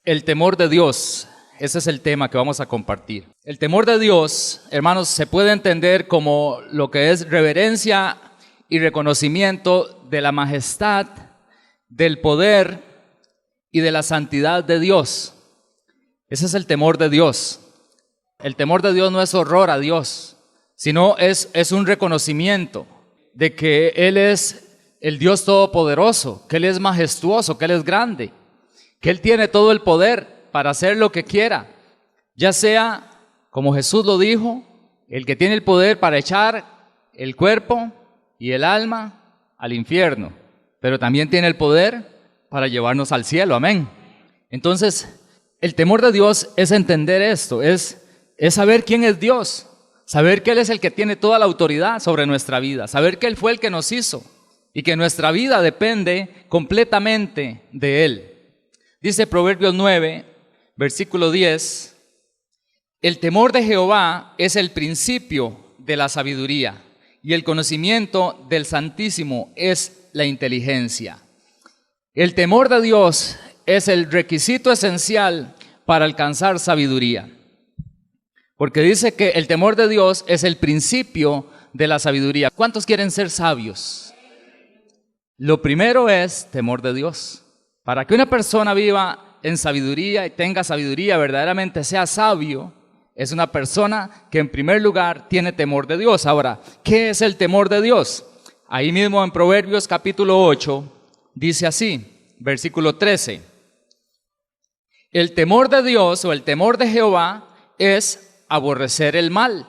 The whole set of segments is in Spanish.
El temor de Dios, ese es el tema que vamos a compartir. El temor de Dios, hermanos, se puede entender como lo que es reverencia y reconocimiento de la majestad, del poder y de la santidad de Dios. Ese es el temor de Dios. El temor de Dios no es horror a Dios, sino es un reconocimiento de que Él es el Dios todopoderoso, que Él es majestuoso, que Él es grande, que Él tiene todo el poder para hacer lo que quiera, ya sea, como Jesús lo dijo, el que tiene el poder para echar el cuerpo y el alma al infierno, pero también tiene el poder para llevarnos al cielo, amén. Entonces, el temor de Dios es entender esto, es saber quién es Dios, saber que Él es el que tiene toda la autoridad sobre nuestra vida, saber que Él fue el que nos hizo y que nuestra vida depende completamente de Él. Dice Proverbios 9, versículo 10, el temor de Jehová es el principio de la sabiduría y el conocimiento del Santísimo es la inteligencia. El temor de Dios es el requisito esencial para alcanzar sabiduría, porque dice que el temor de Dios es el principio de la sabiduría. ¿Cuántos quieren ser sabios? Lo primero es temor de Dios. Para que una persona viva en sabiduría y tenga sabiduría, verdaderamente sea sabio, es una persona que en primer lugar tiene temor de Dios. Ahora, ¿qué es el temor de Dios? Ahí mismo en Proverbios capítulo 8 dice así, versículo 13. El temor de Dios o el temor de Jehová es aborrecer el mal.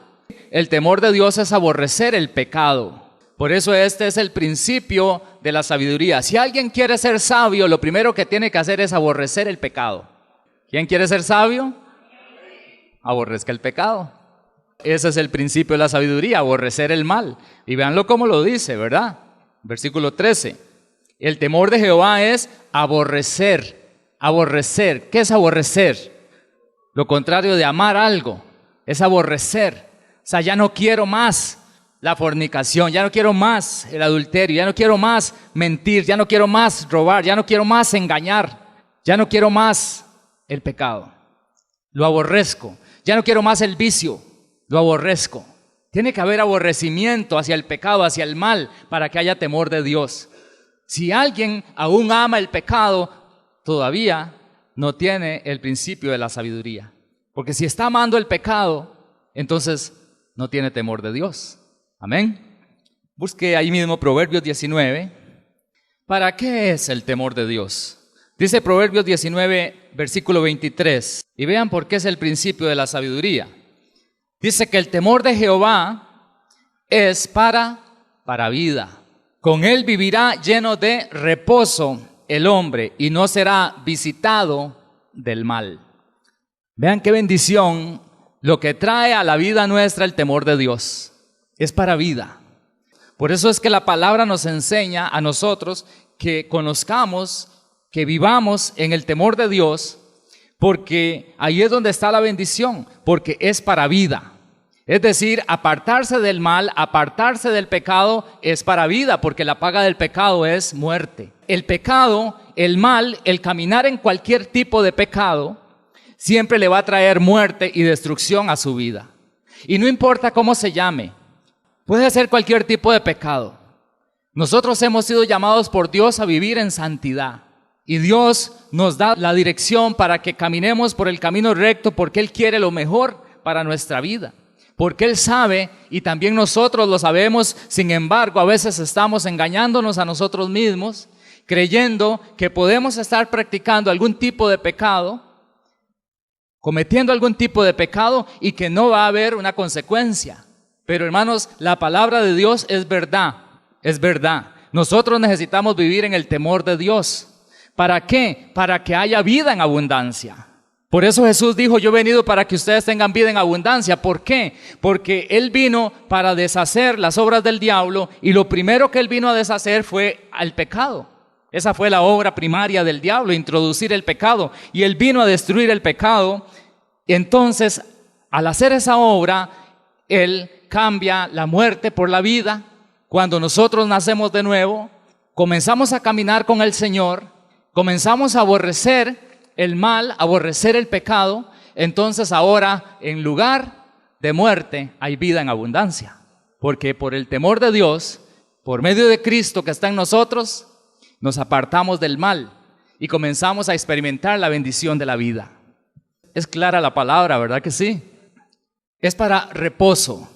El temor de Dios es aborrecer el pecado. Por eso este es el principio de la sabiduría. Si alguien quiere ser sabio, lo primero que tiene que hacer es aborrecer el pecado. ¿Quién quiere ser sabio? Aborrezca el pecado. Ese es el principio de la sabiduría, aborrecer el mal. Y véanlo cómo lo dice, ¿verdad? Versículo 13. El temor de Jehová es aborrecer. Aborrecer. ¿Qué es aborrecer? Lo contrario de amar algo. Es aborrecer. O sea, ya no quiero más la fornicación, ya no quiero más el adulterio, ya no quiero más mentir, ya no quiero más robar, ya no quiero más engañar, ya no quiero más el pecado. Lo aborrezco. Ya no quiero más el vicio, lo aborrezco. Tiene que haber aborrecimiento hacia el pecado, hacia el mal, para que haya temor de Dios. Si alguien aún ama el pecado, todavía no tiene el principio de la sabiduría. Porque si está amando el pecado, entonces no tiene temor de Dios. Amén. Busque ahí mismo Proverbios 19. ¿Para qué es el temor de Dios? Dice Proverbios 19, versículo 23. Y vean por qué es el principio de la sabiduría. Dice que el temor de Jehová es para vida. Con él vivirá lleno de reposo el hombre y no será visitado del mal. Vean qué bendición lo que trae a la vida nuestra el temor de Dios. Es para vida. Por eso es que la palabra nos enseña a nosotros que conozcamos, que vivamos en el temor de Dios, porque ahí es donde está la bendición, porque es para vida. Es decir, apartarse del mal, apartarse del pecado es para vida, porque la paga del pecado es muerte. El pecado, el mal, el caminar en cualquier tipo de pecado, siempre le va a traer muerte y destrucción a su vida. Y no importa cómo se llame. Puede ser cualquier tipo de pecado. Nosotros hemos sido llamados por Dios a vivir en santidad. Y Dios nos da la dirección para que caminemos por el camino recto porque Él quiere lo mejor para nuestra vida. Porque Él sabe y también nosotros lo sabemos. Sin embargo, a veces estamos engañándonos a nosotros mismos, creyendo que podemos estar practicando algún tipo de pecado, cometiendo algún tipo de pecado y que no va a haber una consecuencia. Pero hermanos, la palabra de Dios es verdad, es verdad. Nosotros necesitamos vivir en el temor de Dios. ¿Para qué? Para que haya vida en abundancia. Por eso Jesús dijo, yo he venido para que ustedes tengan vida en abundancia. ¿Por qué? Porque Él vino para deshacer las obras del diablo y lo primero que Él vino a deshacer fue el pecado. Esa fue la obra primaria del diablo, introducir el pecado. Y Él vino a destruir el pecado. Entonces, al hacer esa obra, Él cambia la muerte por la vida. Cuando nosotros nacemos de nuevo, comenzamos a caminar con el Señor, comenzamos a aborrecer el mal, aborrecer el pecado, entonces ahora en lugar de muerte hay vida en abundancia. Porque por el temor de Dios, por medio de Cristo que está en nosotros, nos apartamos del mal y comenzamos a experimentar la bendición de la vida. Es clara la palabra, ¿verdad que sí? Es para reposo,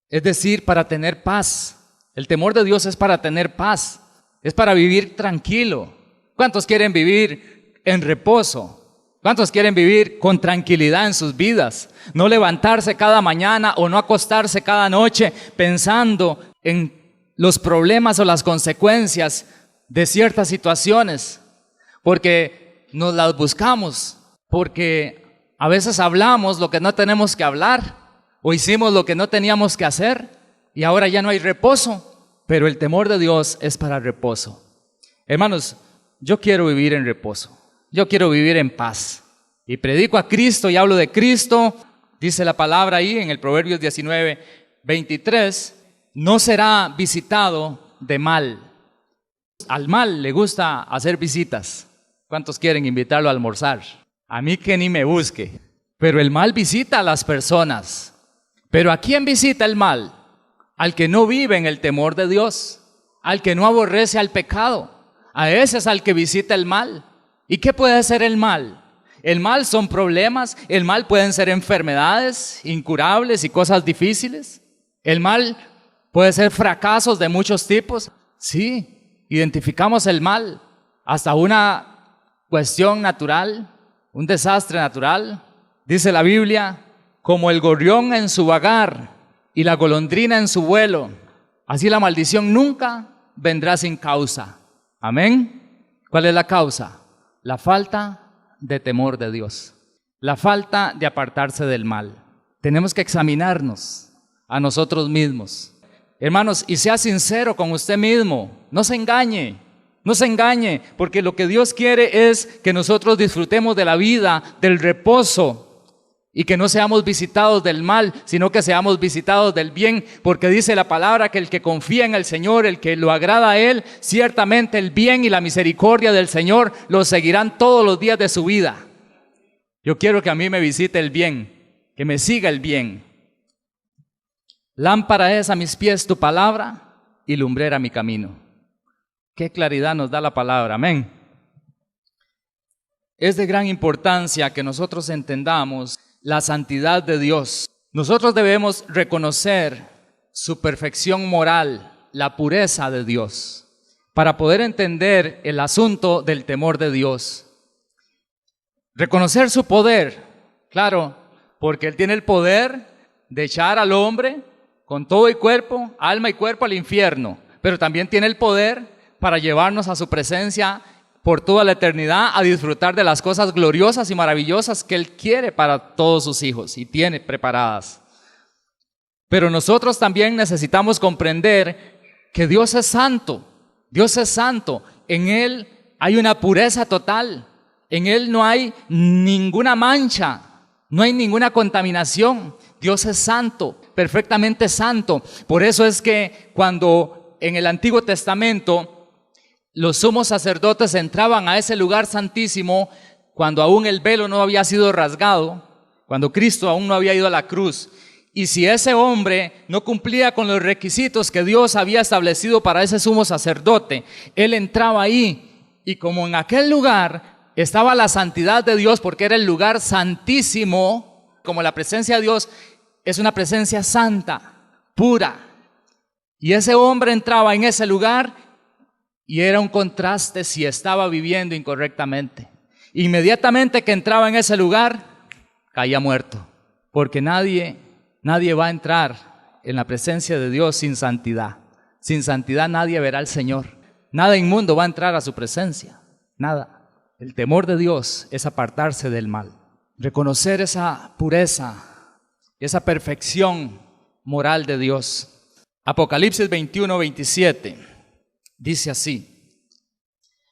es decir, para tener paz. El temor de Dios es para tener paz, es para vivir tranquilo. ¿Cuántos quieren vivir en reposo? ¿Cuántos quieren vivir con tranquilidad en sus vidas? No levantarse cada mañana o no acostarse cada noche pensando en los problemas o las consecuencias de ciertas situaciones, porque nos las buscamos, porque a veces hablamos lo que no tenemos que hablar o hicimos lo que no teníamos que hacer y ahora ya no hay reposo, pero el temor de Dios es para reposo. Hermanos, yo quiero vivir en reposo. Yo quiero vivir en paz y predico a Cristo y hablo de Cristo. Dice la palabra ahí en el Proverbios 19:23, no será visitado de mal. Al mal le gusta hacer visitas. ¿Cuántos quieren invitarlo a almorzar? A mí que ni me busque. Pero el mal visita a las personas. ¿Pero a quién visita el mal? Al que no vive en el temor de Dios, al que no aborrece al pecado. A ese es al que visita el mal. ¿Y qué puede ser el mal? El mal son problemas, el mal pueden ser enfermedades incurables y cosas difíciles. El mal puede ser fracasos de muchos tipos. Sí, identificamos el mal, hasta una cuestión natural, un desastre natural. Dice la Biblia, como el gorrión en su vagar y la golondrina en su vuelo, así la maldición nunca vendrá sin causa. Amén. ¿Cuál es la causa? La falta de temor de Dios, la falta de apartarse del mal. Tenemos que examinarnos a nosotros mismos. Hermanos, y sea sincero con usted mismo, no se engañe, porque lo que Dios quiere es que nosotros disfrutemos de la vida, del reposo, y que no seamos visitados del mal, sino que seamos visitados del bien, porque dice la palabra que el que confía en el Señor, el que lo agrada a Él, ciertamente el bien y la misericordia del Señor lo seguirán todos los días de su vida. Yo quiero que a mí me visite el bien, que me siga el bien. Lámpara es a mis pies tu palabra y lumbrera mi camino. Qué claridad nos da la palabra, amén. Es de gran importancia que nosotros entendamos la santidad de Dios. Nosotros debemos reconocer su perfección moral, la pureza de Dios, para poder entender el asunto del temor de Dios. Reconocer su poder, claro, porque Él tiene el poder de echar al hombre con todo y cuerpo, alma y cuerpo al infierno, pero también tiene el poder para llevarnos a su presencia por toda la eternidad a disfrutar de las cosas gloriosas y maravillosas que Él quiere para todos sus hijos y tiene preparadas. Pero nosotros también necesitamos comprender que Dios es santo, en Él hay una pureza total, en Él no hay ninguna mancha, no hay ninguna contaminación. Dios es santo, perfectamente santo. Por eso es que cuando en el Antiguo Testamento los sumos sacerdotes entraban a ese lugar santísimo, cuando aún el velo no había sido rasgado, cuando Cristo aún no había ido a la cruz, y si ese hombre no cumplía con los requisitos que Dios había establecido para ese sumo sacerdote, él entraba ahí, y como en aquel lugar estaba la santidad de Dios, porque era el lugar santísimo, como la presencia de Dios es una presencia santa, pura, y ese hombre entraba en ese lugar y era un contraste si estaba viviendo incorrectamente. Inmediatamente que entraba en ese lugar, caía muerto, porque nadie va a entrar en la presencia de Dios sin santidad. Sin santidad nadie verá al Señor. Nada inmundo va a entrar a su presencia, nada. El temor de Dios es apartarse del mal, reconocer esa pureza, esa perfección moral de Dios. Apocalipsis 21:27 dice así,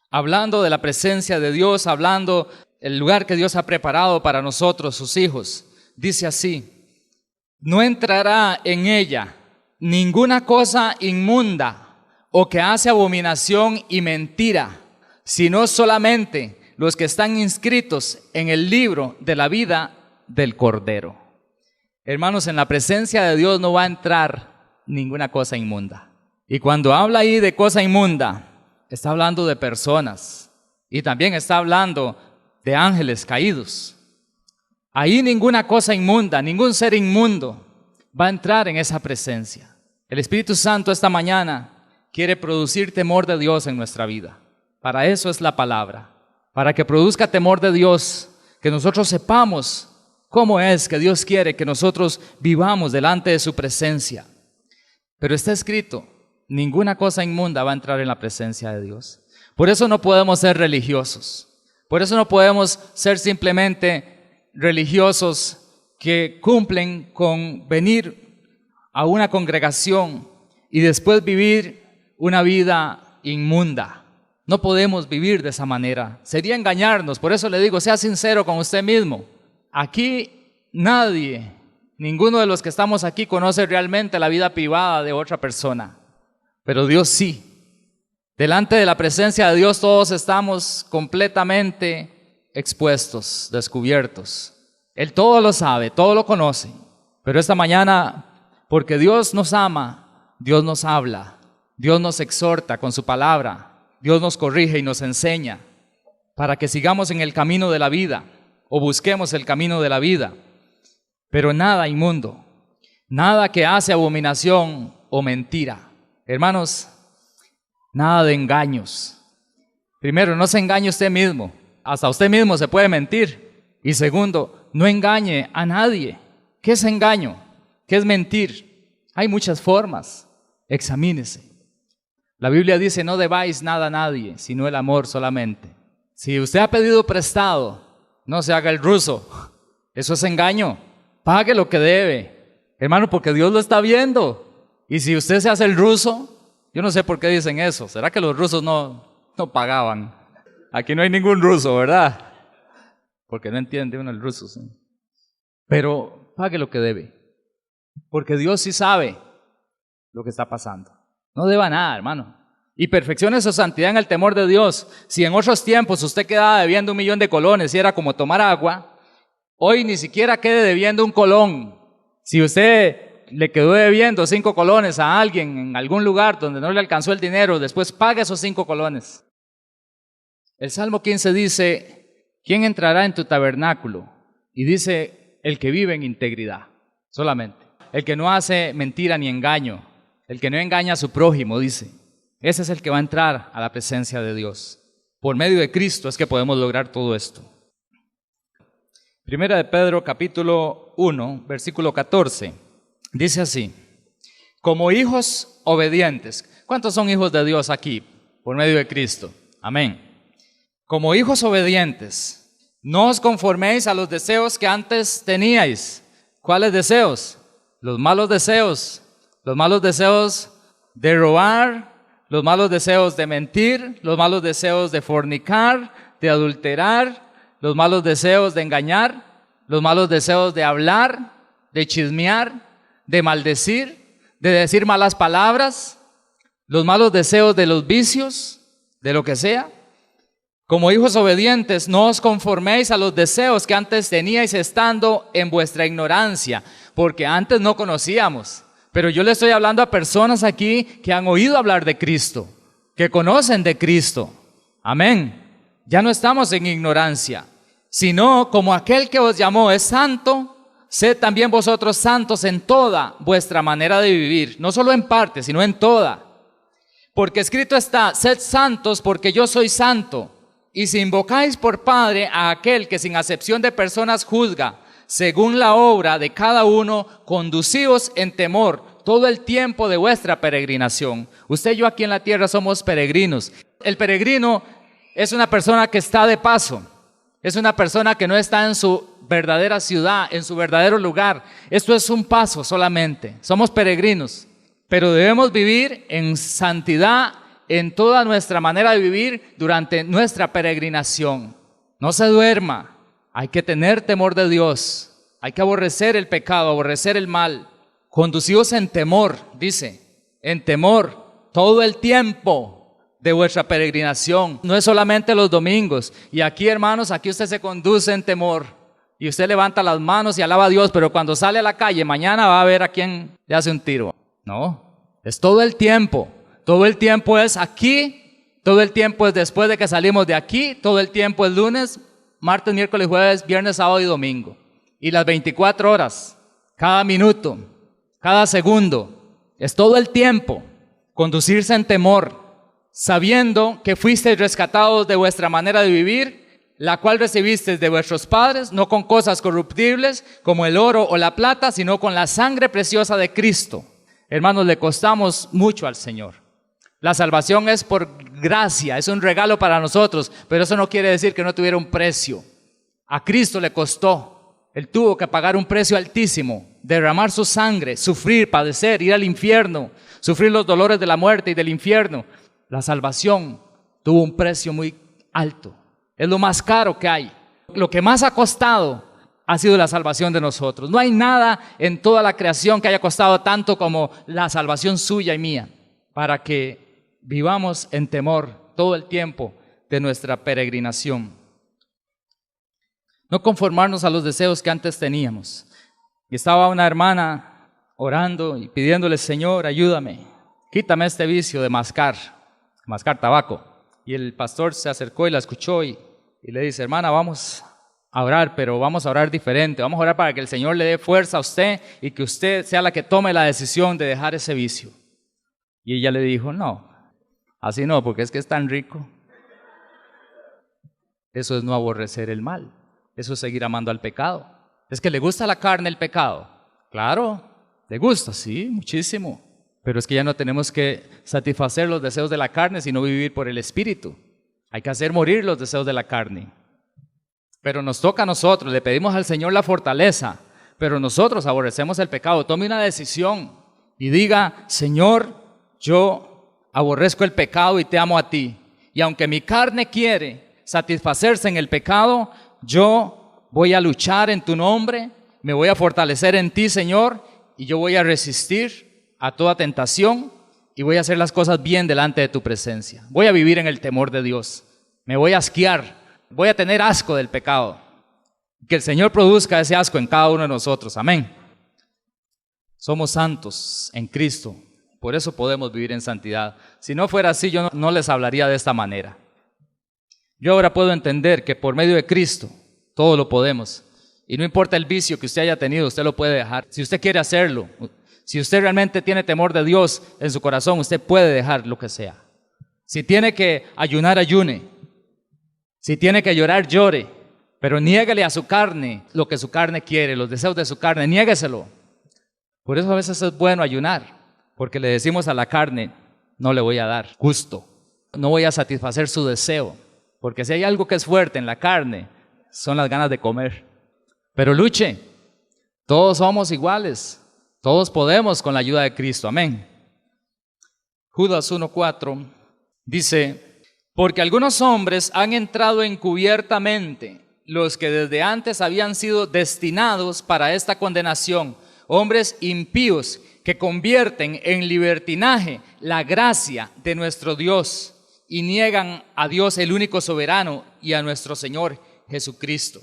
hablando de la presencia de Dios, hablando del lugar que Dios ha preparado para nosotros, sus hijos, dice así, no entrará en ella ninguna cosa inmunda o que hace abominación y mentira, sino solamente los que están inscritos en el libro de la vida del Cordero. Hermanos, en la presencia de Dios no va a entrar ninguna cosa inmunda. Y cuando habla ahí de cosa inmunda, está hablando de personas y también está hablando de ángeles caídos. Ahí ninguna cosa inmunda, ningún ser inmundo va a entrar en esa presencia. El Espíritu Santo esta mañana quiere producir temor de Dios en nuestra vida. Para eso es la palabra, para que produzca temor de Dios, que nosotros sepamos cómo es que Dios quiere que nosotros vivamos delante de su presencia. Pero está escrito, ninguna cosa inmunda va a entrar en la presencia de Dios. Por eso no podemos ser religiosos. Por eso no podemos ser simplemente religiosos que cumplen con venir a una congregación y después vivir una vida inmunda. No podemos vivir de esa manera. Sería engañarnos. Por eso le digo, sea sincero con usted mismo. Aquí nadie, ninguno de los que estamos aquí conoce realmente la vida privada de otra persona. Pero Dios sí. Delante de la presencia de Dios todos estamos completamente expuestos, descubiertos. Él todo lo sabe, todo lo conoce. Pero esta mañana, porque Dios nos ama, Dios nos habla, Dios nos exhorta con su palabra, Dios nos corrige y nos enseña para que sigamos en el camino de la vida o busquemos el camino de la vida. Pero nada inmundo, nada que hace abominación o mentira. Hermanos, nada de engaños. Primero, no se engañe usted mismo. Hasta usted mismo se puede mentir. Y segundo, no engañe a nadie. ¿Qué es engaño? ¿Qué es mentir? Hay muchas formas. Examínese. La Biblia dice, no debáis nada a nadie, sino el amor solamente. Si usted ha pedido prestado, no se haga el ruso. Eso es engaño. Pague lo que debe. Hermano, porque Dios lo está viendo. Y si usted se hace el ruso, yo no sé por qué dicen eso. ¿Será que los rusos no pagaban? Aquí no hay ningún ruso, ¿verdad? Porque no entiende uno el ruso. ¿Sí? Pero pague lo que debe. Porque Dios sí sabe lo que está pasando. No deba nada, hermano. Y perfeccione su santidad en el temor de Dios. Si en otros tiempos usted quedaba debiendo 1,000,000 de colones y era como tomar agua, hoy ni siquiera quede debiendo un colón. Si usted le quedó debiendo 5 colones a alguien en algún lugar donde no le alcanzó el dinero, después pague esos 5 colones. El Salmo 15 dice, ¿quién entrará en tu tabernáculo? Y dice, el que vive en integridad, solamente. El que no hace mentira ni engaño, el que no engaña a su prójimo, dice. Ese es el que va a entrar a la presencia de Dios. Por medio de Cristo es que podemos lograr todo esto. Primera de Pedro, capítulo 1, versículo 14. Dice así, como hijos obedientes. ¿Cuántos son hijos de Dios aquí? Por medio de Cristo. Amén. Como hijos obedientes, no os conforméis a los deseos que antes teníais. ¿Cuáles deseos? Los malos deseos. Los malos deseos de robar, los malos deseos de mentir, los malos deseos de fornicar, de adulterar, los malos deseos de engañar, los malos deseos de hablar, de chismear, de maldecir, de decir malas palabras, los malos deseos de los vicios, de lo que sea. Como hijos obedientes, no os conforméis a los deseos que antes teníais estando en vuestra ignorancia, porque antes no conocíamos. Pero yo le estoy hablando a personas aquí que han oído hablar de Cristo, que conocen de Cristo. Amén. Ya no estamos en ignorancia, sino como aquel que os llamó es santo, sed también vosotros santos en toda vuestra manera de vivir, no solo en parte, sino en toda. Porque escrito está, sed santos porque yo soy santo. Y si invocáis por Padre a aquel que sin acepción de personas juzga, según la obra de cada uno, conducíos en temor todo el tiempo de vuestra peregrinación. Usted y yo aquí en la tierra somos peregrinos. El peregrino es una persona que está de paso, es una persona que no está en su verdadera ciudad, en su verdadero lugar. Esto es un paso solamente, somos peregrinos, pero debemos vivir en santidad en toda nuestra manera de vivir durante nuestra peregrinación. No se duerma, hay que tener temor de Dios, hay que aborrecer el pecado, aborrecer el mal. Conducidos en temor, dice, en temor todo el tiempo de vuestra peregrinación. No es solamente los domingos. Y aquí, hermanos, aquí usted se conduce en temor. Y usted levanta las manos y alaba a Dios, pero cuando sale a la calle, mañana va a ver a quién le hace un tiro. No, es todo el tiempo. Todo el tiempo es aquí, todo el tiempo es después de que salimos de aquí, todo el tiempo es lunes, martes, miércoles, jueves, viernes, sábado y domingo. Y las 24 horas, cada minuto, cada segundo, es todo el tiempo. Conducirse en temor, sabiendo que fuisteis rescatados de vuestra manera de vivir, la cual recibisteis de vuestros padres, no con cosas corruptibles como el oro o la plata, sino con la sangre preciosa de Cristo. Hermanos, le costamos mucho al Señor. La salvación es por gracia, es un regalo para nosotros, pero eso no quiere decir que no tuviera un precio. A Cristo le costó. Él tuvo que pagar un precio altísimo, derramar su sangre, sufrir, padecer, ir al infierno, sufrir los dolores de la muerte y del infierno. La salvación tuvo un precio muy alto. Es lo más caro que hay. Lo que más ha costado ha sido la salvación de nosotros. No hay nada en toda la creación que haya costado tanto como la salvación suya y mía, para que vivamos en temor todo el tiempo de nuestra peregrinación. No conformarnos a los deseos que antes teníamos. Y estaba una hermana orando y pidiéndole: Señor, ayúdame, quítame este vicio de mascar tabaco. Y el pastor se acercó y la escuchó y le dice: hermana, vamos a orar, pero vamos a orar diferente. Vamos a orar para que el Señor le dé fuerza a usted y que usted sea la que tome la decisión de dejar ese vicio. Y ella le dijo: no, así no, porque es que es tan rico. Eso es no aborrecer el mal. Eso es seguir amando al pecado. ¿Es que le gusta la carne el pecado? Claro, le gusta, sí, muchísimo. Pero es que ya no tenemos que satisfacer los deseos de la carne, sino vivir por el Espíritu. Hay que hacer morir los deseos de la carne. Pero nos toca a nosotros, le pedimos al Señor la fortaleza, pero nosotros aborrecemos el pecado. Tome una decisión y diga: Señor, yo aborrezco el pecado y te amo a ti. Y aunque mi carne quiere satisfacerse en el pecado, yo voy a luchar en tu nombre, me voy a fortalecer en ti, Señor, y yo voy a resistir a toda tentación y voy a hacer las cosas bien delante de tu presencia. Voy a vivir en el temor de Dios. Me voy a asquear, voy a tener asco del pecado. Que el Señor produzca ese asco en cada uno de nosotros. Amén. Somos santos en Cristo, por eso podemos vivir en santidad. Si no fuera así, yo no les hablaría de esta manera. Yo ahora puedo entender que por medio de Cristo todo lo podemos. Y no importa el vicio que usted haya tenido, usted lo puede dejar. Si usted quiere hacerlo, si usted realmente tiene temor de Dios en su corazón, usted puede dejar lo que sea. Si tiene que ayunar, ayune. Si tiene que llorar, llore. Pero niéguele a su carne lo que su carne quiere, los deseos de su carne, niégueselo. Por eso a veces es bueno ayunar, porque le decimos a la carne: no le voy a dar gusto, no voy a satisfacer su deseo. Porque si hay algo que es fuerte en la carne, son las ganas de comer. Pero luche, todos somos iguales, todos podemos con la ayuda de Cristo, amén. Judas 1:4 dice: porque algunos hombres han entrado encubiertamente, los que desde antes habían sido destinados para esta condenación, hombres impíos que convierten en libertinaje la gracia de nuestro Dios y niegan a Dios el único soberano y a nuestro Señor Jesucristo.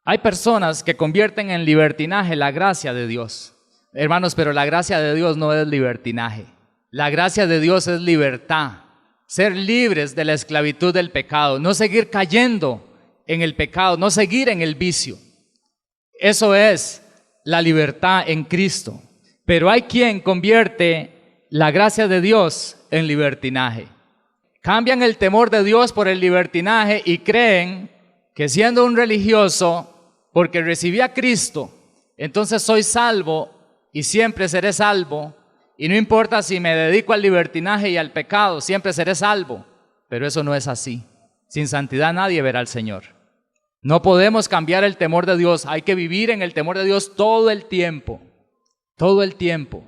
Hay personas que convierten en libertinaje la gracia de Dios. Hermanos, pero la gracia de Dios no es libertinaje. La gracia de Dios es libertad. Ser libres de la esclavitud del pecado. No seguir cayendo en el pecado. No seguir en el vicio. Eso es la libertad en Cristo. Pero hay quien convierte la gracia de Dios en libertinaje. Cambian el temor de Dios por el libertinaje y creen que siendo un religioso, porque recibí a Cristo, entonces soy salvo y siempre seré salvo, y no importa si me dedico al libertinaje y al pecado, siempre seré salvo. Pero eso no es así. Sin santidad nadie verá al Señor. No podemos cambiar el temor de Dios, hay que vivir en el temor de Dios todo el tiempo, todo el tiempo.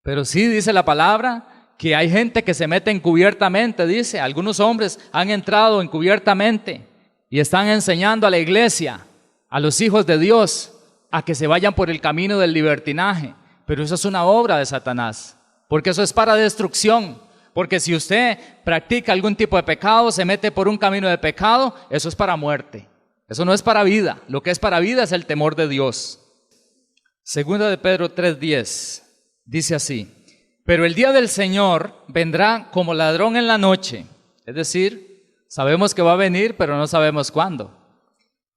Pero sí dice la palabra que hay gente que se mete encubiertamente, dice, algunos hombres han entrado encubiertamente y están enseñando a la iglesia, a los hijos de Dios, a que se vayan por el camino del libertinaje. Pero eso es una obra de Satanás, porque eso es para destrucción, Porque si usted practica algún tipo de pecado, se mete por un camino de pecado, eso es para muerte. Eso no es para vida. Lo que es para vida es el temor de Dios. Segunda de Pedro 3:10 dice así: pero el día del Señor vendrá como ladrón en la noche. Es decir, sabemos que va a venir, pero no sabemos cuándo.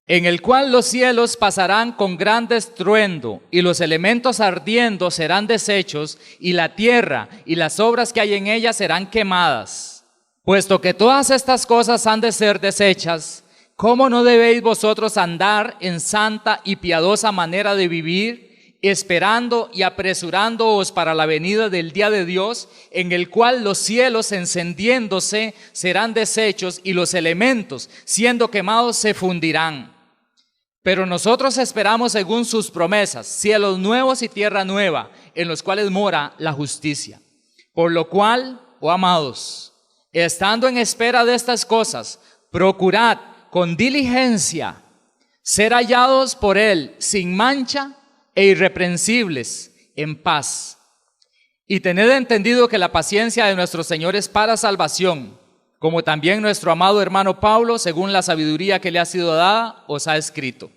En el cual los cielos pasarán con gran estruendo, y los elementos ardiendo serán deshechos, y la tierra y las obras que hay en ella serán quemadas. Puesto que todas estas cosas han de ser deshechas, ¿cómo no debéis vosotros andar en santa y piadosa manera de vivir, esperando y apresurándoos para la venida del día de Dios, en el cual los cielos encendiéndose serán deshechos y los elementos siendo quemados se fundirán? Pero nosotros esperamos según sus promesas, cielos nuevos y tierra nueva, en los cuales mora la justicia. Por lo cual, oh amados, estando en espera de estas cosas, procurad con diligencia ser hallados por Él sin mancha e irreprensibles en paz. Y tened entendido que la paciencia de nuestro Señor es para salvación, como también nuestro amado hermano Pablo, según la sabiduría que le ha sido dada, os ha escrito,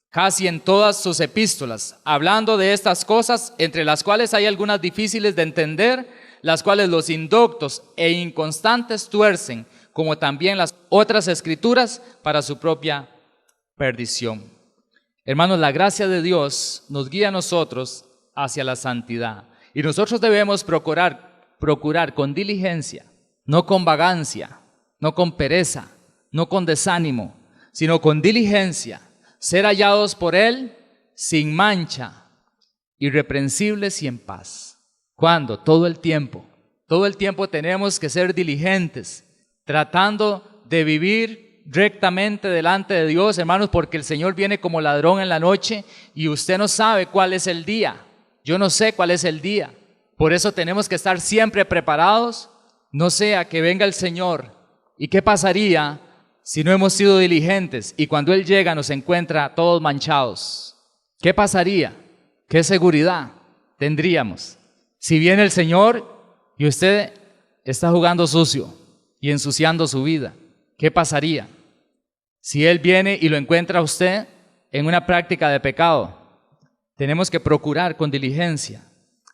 casi en todas sus epístolas, hablando de estas cosas, entre las cuales hay algunas difíciles de entender, las cuales los indoctos e inconstantes tuercen, como también las otras escrituras, para su propia perdición. Hermanos, la gracia de Dios nos guía a nosotros hacia la santidad. Y nosotros debemos procurar con diligencia, no con vagancia, no con pereza, no con desánimo, sino con diligencia, ser hallados por Él sin mancha, irreprensibles y en paz. ¿Cuándo? Todo el tiempo. Todo el tiempo tenemos que ser diligentes, tratando de vivir rectamente delante de Dios, hermanos, porque el Señor viene como ladrón en la noche y usted no sabe cuál es el día. Yo no sé cuál es el día. Por eso tenemos que estar siempre preparados, no sea que venga el Señor. ¿Y qué pasaría si no hemos sido diligentes y cuando Él llega nos encuentra todos manchados? ¿Qué pasaría? ¿Qué seguridad tendríamos? Si viene el Señor y usted está jugando sucio y ensuciando su vida, ¿qué pasaría? Si Él viene y lo encuentra a usted en una práctica de pecado, tenemos que procurar con diligencia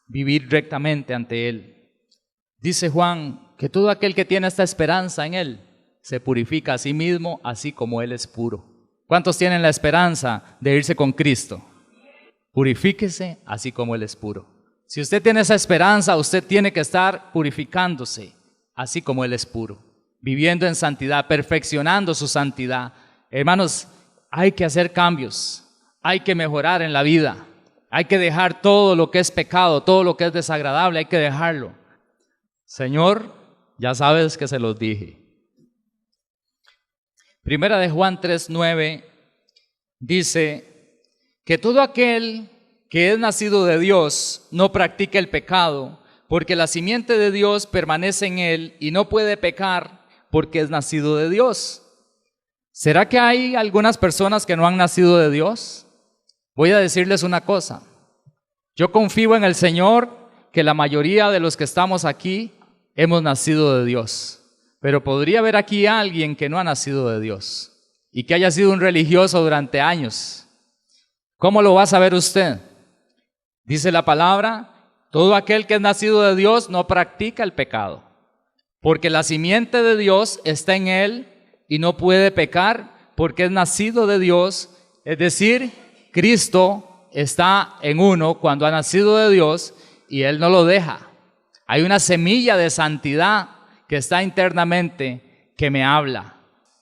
vivir rectamente ante Él. Dice Juan que todo aquel que tiene esta esperanza en Él se purifica a sí mismo, así como Él es puro. ¿Cuántos tienen la esperanza de irse con Cristo? Purifíquese así como Él es puro. Si usted tiene esa esperanza, usted tiene que estar purificándose así como Él es puro, viviendo en santidad, perfeccionando su santidad. Hermanos, hay que hacer cambios, hay que mejorar en la vida, hay que dejar todo lo que es pecado, todo lo que es desagradable, hay que dejarlo. Señor, ya sabes que se los dije. Primera de Juan 3:9 dice que todo aquel que es nacido de Dios no practica el pecado, porque la simiente de Dios permanece en él y no puede pecar porque es nacido de Dios. ¿Será que hay algunas personas que no han nacido de Dios? Voy a decirles una cosa. Yo confío en el Señor que la mayoría de los que estamos aquí hemos nacido de Dios. Pero podría haber aquí alguien que no ha nacido de Dios y que haya sido un religioso durante años. ¿Cómo lo va a saber usted? Dice la palabra, todo aquel que es nacido de Dios no practica el pecado, porque la simiente de Dios está en él y no puede pecar porque es nacido de Dios. Es decir, Cristo está en uno cuando ha nacido de Dios y Él no lo deja. Hay una semilla de santidad que está internamente que me habla.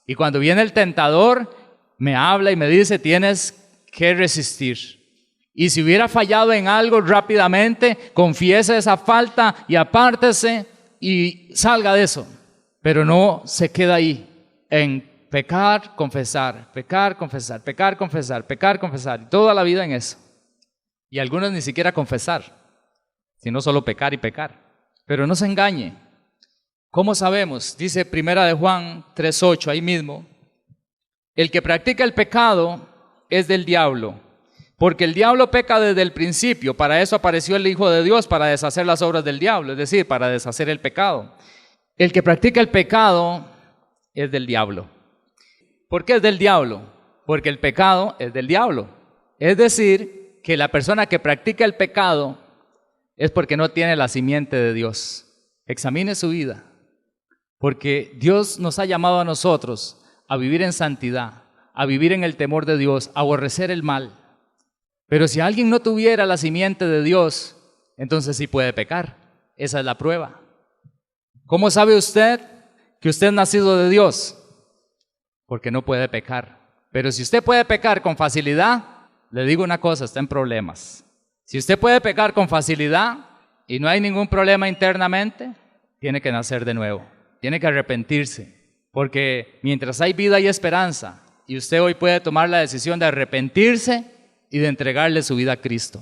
Y cuando viene el tentador, me habla y me dice, tienes que resistir. Y si hubiera fallado en algo rápidamente, confiese esa falta y apártese y salga de eso. Pero no se queda ahí en pecar, confesar, pecar, confesar, pecar, confesar, pecar, confesar. Y toda la vida en eso. Y algunos ni siquiera confesar, sino solo pecar y pecar. Pero no se engañe. ¿Cómo sabemos? Dice Primera de Juan 3:8, ahí mismo. El que practica el pecado es del diablo, porque el diablo peca desde el principio. Para eso apareció el Hijo de Dios, para deshacer las obras del diablo, es decir, para deshacer el pecado. El que practica el pecado es del diablo. ¿Por qué es del diablo? Porque el pecado es del diablo. Es decir, que la persona que practica el pecado es porque no tiene la simiente de Dios. Examine su vida, porque Dios nos ha llamado a nosotros a vivir en santidad, a vivir en el temor de Dios, a aborrecer el mal. Pero si alguien no tuviera la simiente de Dios, entonces sí puede pecar. Esa es la prueba. ¿Cómo sabe usted que usted es nacido de Dios? Porque no puede pecar. Pero si usted puede pecar con facilidad, le digo una cosa, está en problemas. Si usted puede pecar con facilidad y no hay ningún problema internamente, tiene que nacer de nuevo, tiene que arrepentirse. Porque mientras hay vida y esperanza, y usted hoy puede tomar la decisión de arrepentirse y de entregarle su vida a Cristo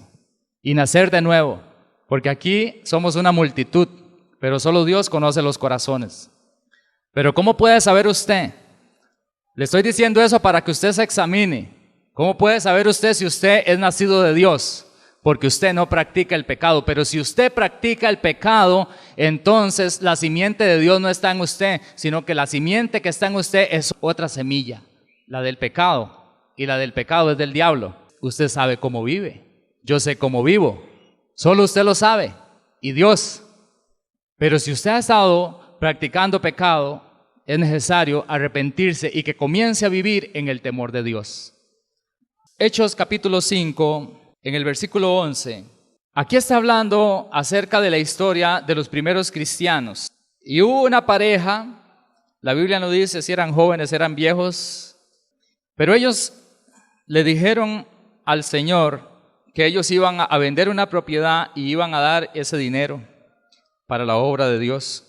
y nacer de nuevo. Porque aquí somos una multitud, pero solo Dios conoce los corazones. Pero ¿cómo puede saber usted? Le estoy diciendo eso para que usted se examine. ¿Cómo puede saber usted si usted es nacido de Dios? Porque usted no practica el pecado. Pero si usted practica el pecado, entonces la simiente de Dios no está en usted, sino que la simiente que está en usted es otra semilla, la del pecado. Y la del pecado es del diablo. Usted sabe cómo vive. Yo sé cómo vivo. Solo usted lo sabe. Y Dios. Pero si usted ha estado practicando pecado, es necesario arrepentirse y que comience a vivir en el temor de Dios. Hechos capítulo 5, en el versículo 11. Aquí está hablando acerca de la historia de los primeros cristianos. Y hubo una pareja, la Biblia no dice si eran jóvenes, eran viejos, pero ellos le dijeron al Señor que ellos iban a vender una propiedad y iban a dar ese dinero para la obra de Dios.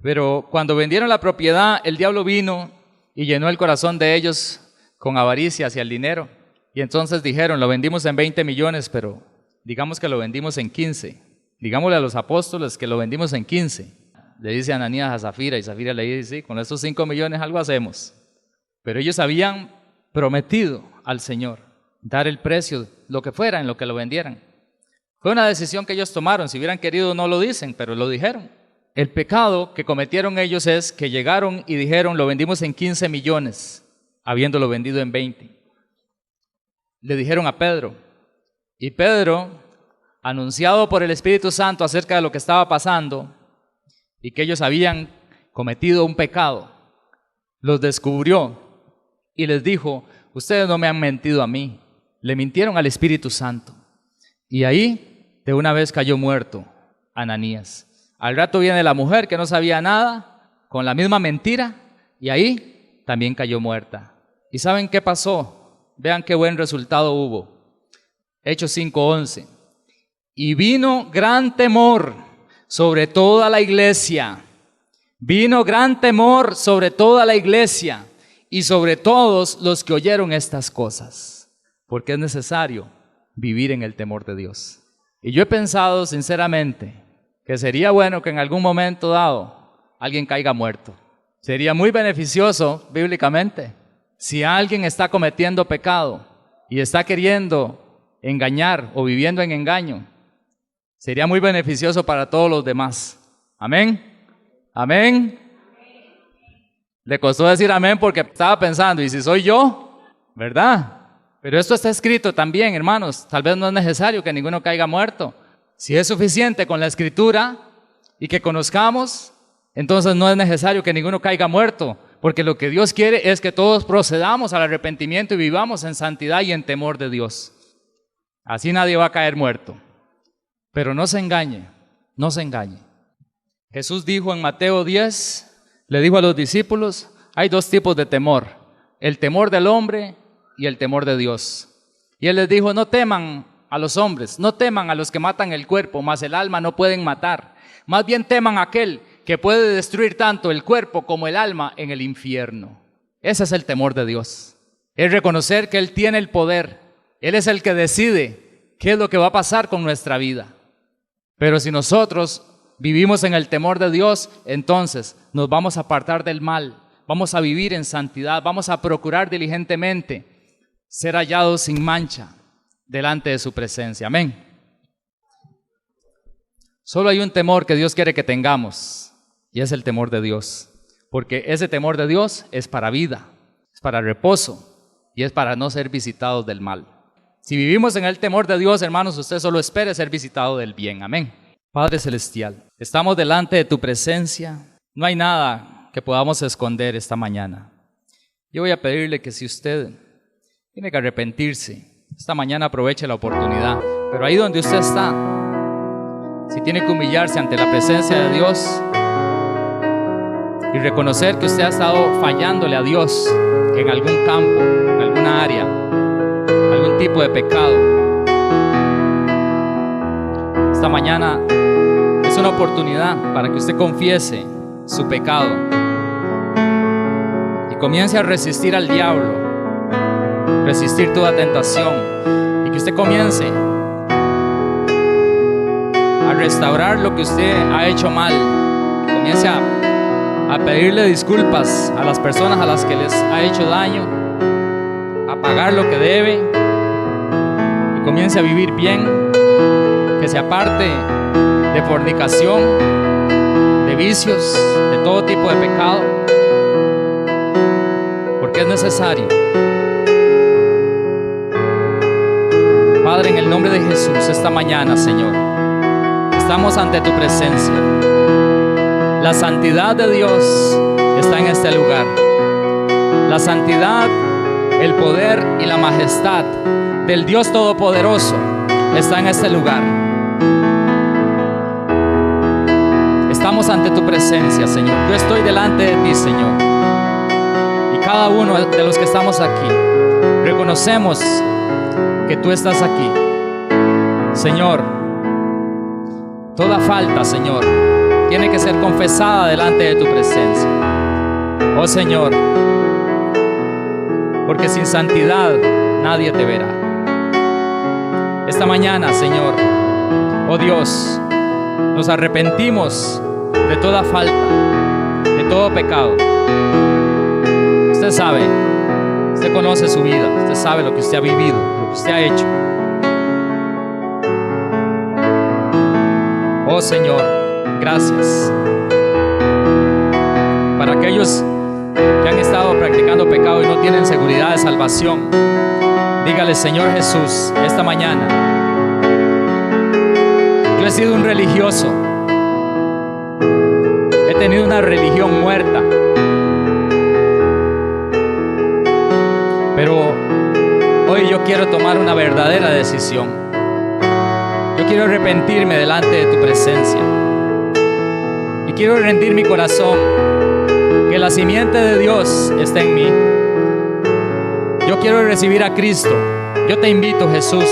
Pero cuando vendieron la propiedad, el diablo vino y llenó el corazón de ellos con avaricia hacia el dinero. Y entonces dijeron, lo vendimos en 20 millones, pero digamos que lo vendimos en 15. Digámosle a los apóstoles que lo vendimos en 15. Le dice Ananías a Zafira, y Zafira le dice, sí, con estos 5 millones algo hacemos. Pero ellos habían prometido al Señor dar el precio, lo que fuera, en lo que lo vendieran. Fue una decisión que ellos tomaron. Si hubieran querido no lo dicen, pero lo dijeron. El pecado que cometieron ellos es que llegaron y dijeron, lo vendimos en 15 millones, habiéndolo vendido en 20. Le dijeron a Pedro, y Pedro, anunciado por el Espíritu Santo acerca de lo que estaba pasando y que ellos habían cometido un pecado, los descubrió y les dijo, ustedes no me han mentido a mí, le mintieron al Espíritu Santo. Y ahí de una vez cayó muerto Ananías. Al rato viene la mujer que no sabía nada con la misma mentira y ahí también cayó muerta. ¿Y saben qué pasó? Vean qué buen resultado hubo. Hechos 5:11. Y vino gran temor sobre toda la iglesia. Vino gran temor sobre toda la iglesia y sobre todos los que oyeron estas cosas. Porque es necesario vivir en el temor de Dios. Y yo he pensado sinceramente que sería bueno que en algún momento dado alguien caiga muerto. Sería muy beneficioso bíblicamente. Si alguien está cometiendo pecado y está queriendo engañar o viviendo en engaño, sería muy beneficioso para todos los demás. Amén. Amén. Le costó decir amén porque estaba pensando, ¿y si soy yo? ¿Verdad? Pero esto está escrito también, hermanos. Tal vez no es necesario que ninguno caiga muerto. Si es suficiente con la Escritura y que conozcamos, entonces no es necesario que ninguno caiga muerto, porque lo que Dios quiere es que todos procedamos al arrepentimiento y vivamos en santidad y en temor de Dios. Así nadie va a caer muerto. Pero no se engañe, no se engañe. Jesús dijo en Mateo 10, le dijo a los discípulos, hay dos tipos de temor, el temor del hombre y el temor de Dios. Y Él les dijo, no teman a los hombres, no teman a los que matan el cuerpo, mas el alma no pueden matar. Más bien teman a aquel que puede destruir tanto el cuerpo como el alma en el infierno. Ese es el temor de Dios. Es reconocer que Él tiene el poder. Él es el que decide qué es lo que va a pasar con nuestra vida. Pero si nosotros vivimos en el temor de Dios, entonces nos vamos a apartar del mal, vamos a vivir en santidad, vamos a procurar diligentemente ser hallados sin mancha delante de su presencia. Amén. Solo hay un temor que Dios quiere que tengamos, y es el temor de Dios. Porque ese temor de Dios es para vida, es para reposo y es para no ser visitados del mal. Si vivimos en el temor de Dios, hermanos, usted solo espere ser visitado del bien. Amén. Padre Celestial, estamos delante de tu presencia. No hay nada que podamos esconder esta mañana. Yo voy a pedirle que si usted tiene que arrepentirse, esta mañana aproveche la oportunidad. Pero ahí donde usted está, si tiene que humillarse ante la presencia de Dios y reconocer que usted ha estado fallándole a Dios en algún campo, en alguna área, algún tipo de pecado, esta mañana es una oportunidad para que usted confiese su pecado y comience a resistir al diablo, resistir toda tentación, y que usted comience a restaurar lo que usted ha hecho mal, que comience a pedirle disculpas a las personas a las que les ha hecho daño, a pagar lo que debe y comience a vivir bien, que se aparte de fornicación, de vicios, de todo tipo de pecado, porque es necesario. Padre, en el nombre de Jesús, esta mañana, Señor, estamos ante tu presencia. La santidad de Dios está en este lugar. La santidad, el poder y la majestad del Dios Todopoderoso está en este lugar. Estamos ante tu presencia, Señor. Yo estoy delante de ti, Señor. Y cada uno de los que estamos aquí, reconocemos que tú estás aquí. Señor, toda falta, Señor, tiene que ser confesada delante de tu presencia. Oh Señor, porque sin santidad nadie te verá. Esta mañana, Señor, oh Dios, nos arrepentimos de toda falta, de todo pecado. Usted sabe, usted conoce su vida, usted sabe lo que usted ha vivido, lo que usted ha hecho. Oh Señor, gracias. Para aquellos que han estado practicando pecado y no tienen seguridad de salvación, dígale: Señor Jesús, esta mañana, yo he sido un religioso, he tenido una religión muerta, pero hoy yo quiero tomar una verdadera decisión. Yo quiero arrepentirme delante de tu presencia y quiero rendir mi corazón, que la simiente de Dios esté en mí. Yo quiero recibir a Cristo. Yo te invito, Jesús,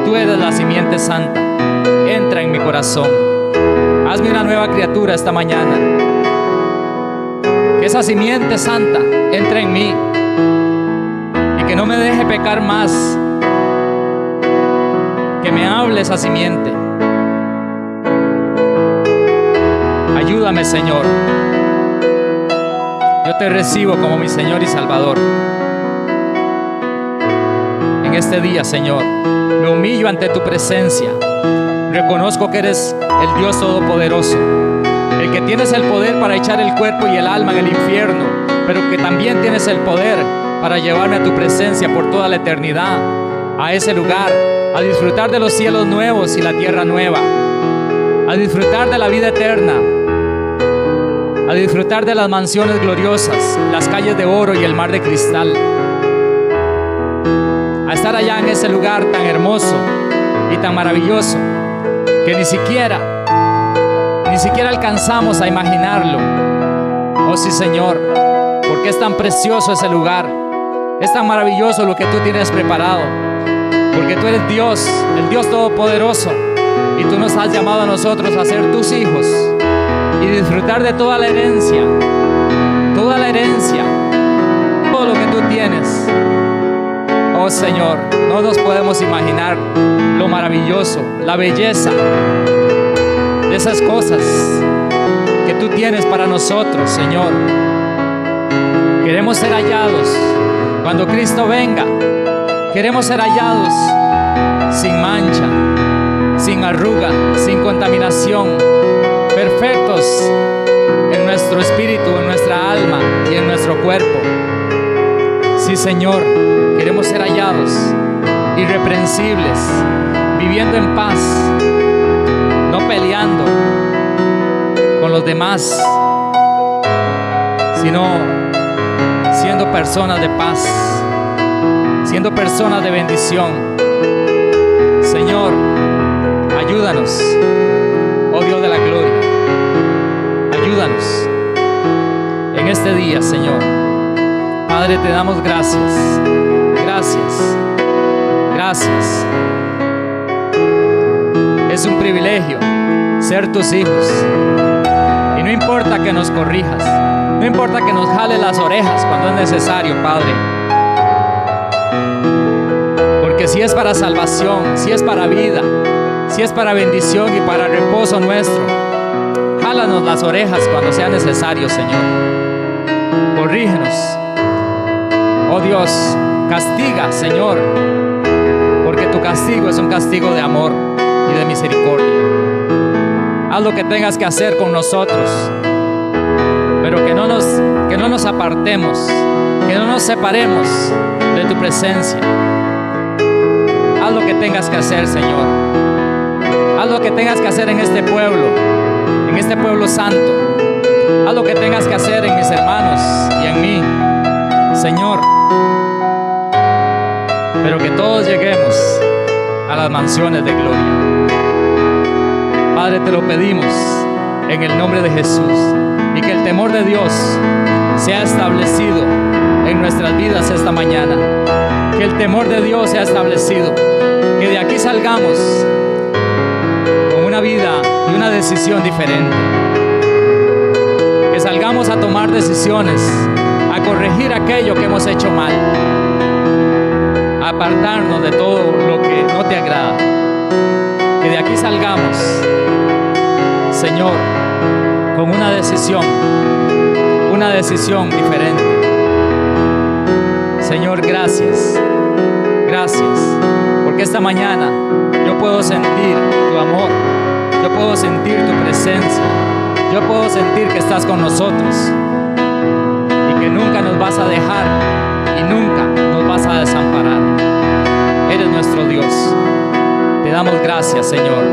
tú eres la simiente santa. Entra en mi corazón. Hazme una nueva criatura esta mañana. Que esa simiente santa entre en mí y que no me deje pecar más. Que me hable esa simiente. Ayúdame, Señor. Yo te recibo como mi Señor y Salvador. En este día, Señor, me humillo ante tu presencia. Reconozco que eres el Dios Todopoderoso, el que tienes el poder para echar el cuerpo y el alma en el infierno, pero que también tienes el poder para llevarme a tu presencia por toda la eternidad, a ese lugar, a disfrutar de los cielos nuevos y la tierra nueva, a disfrutar de la vida eterna, a disfrutar de las mansiones gloriosas, las calles de oro y el mar de cristal, a estar allá en ese lugar tan hermoso y tan maravilloso que ni siquiera alcanzamos a imaginarlo. Oh sí, Señor, porque es tan precioso ese lugar, es tan maravilloso lo que tú tienes preparado, porque tú eres Dios, el Dios Todopoderoso, y tú nos has llamado a nosotros a ser tus hijos y disfrutar de toda la herencia, todo lo que tú tienes. Oh Señor, no nos podemos imaginar lo maravilloso, la belleza de esas cosas que tú tienes para nosotros, Señor. Queremos ser hallados cuando Cristo venga. Queremos ser hallados sin mancha, sin arruga, sin contaminación, perfectos nuestro espíritu, en nuestra alma y en nuestro cuerpo. Sí, Señor, queremos ser hallados irreprensibles, viviendo en paz, no peleando con los demás, sino siendo personas de paz, siendo personas de bendición. Señor, ayúdanos, oh Dios de la gloria, ayúdanos en este día, Señor. Padre, te damos gracias, gracias, gracias. Es un privilegio ser tus hijos. Y no importa que nos corrijas, no importa que nos jale las orejas cuando es necesario, Padre. Porque si es para salvación, si es para vida, si es para bendición y para reposo nuestro, jálanos las orejas cuando sea necesario, Señor. Corrígenos. Oh Dios, castiga, Señor, porque tu castigo es un castigo de amor y de misericordia. Haz lo que tengas que hacer con nosotros, pero que no nos apartemos, que no nos separemos de tu presencia. Haz lo que tengas que hacer, Señor. Haz lo que tengas que hacer en este pueblo santo. Haz lo que tengas que hacer en mis hermanos y en mí, Señor. Pero que todos lleguemos a las mansiones de gloria. Padre, te lo pedimos en el nombre de Jesús, y que el temor de Dios sea establecido en nuestras vidas esta mañana. Que el temor de Dios sea establecido, que de aquí salgamos con una vida y una decisión diferente. Que salgamos a tomar decisiones, a corregir aquello que hemos hecho mal, a apartarnos de todo lo que no te agrada. Que de aquí salgamos, Señor, con una decisión diferente. Señor, gracias, gracias, porque esta mañana yo puedo sentir tu amor, yo puedo sentir tu presencia, yo puedo sentir que estás con nosotros y que nunca nos vas a dejar y nunca nos vas a desamparar. Eres nuestro Dios. Te damos gracias, Señor,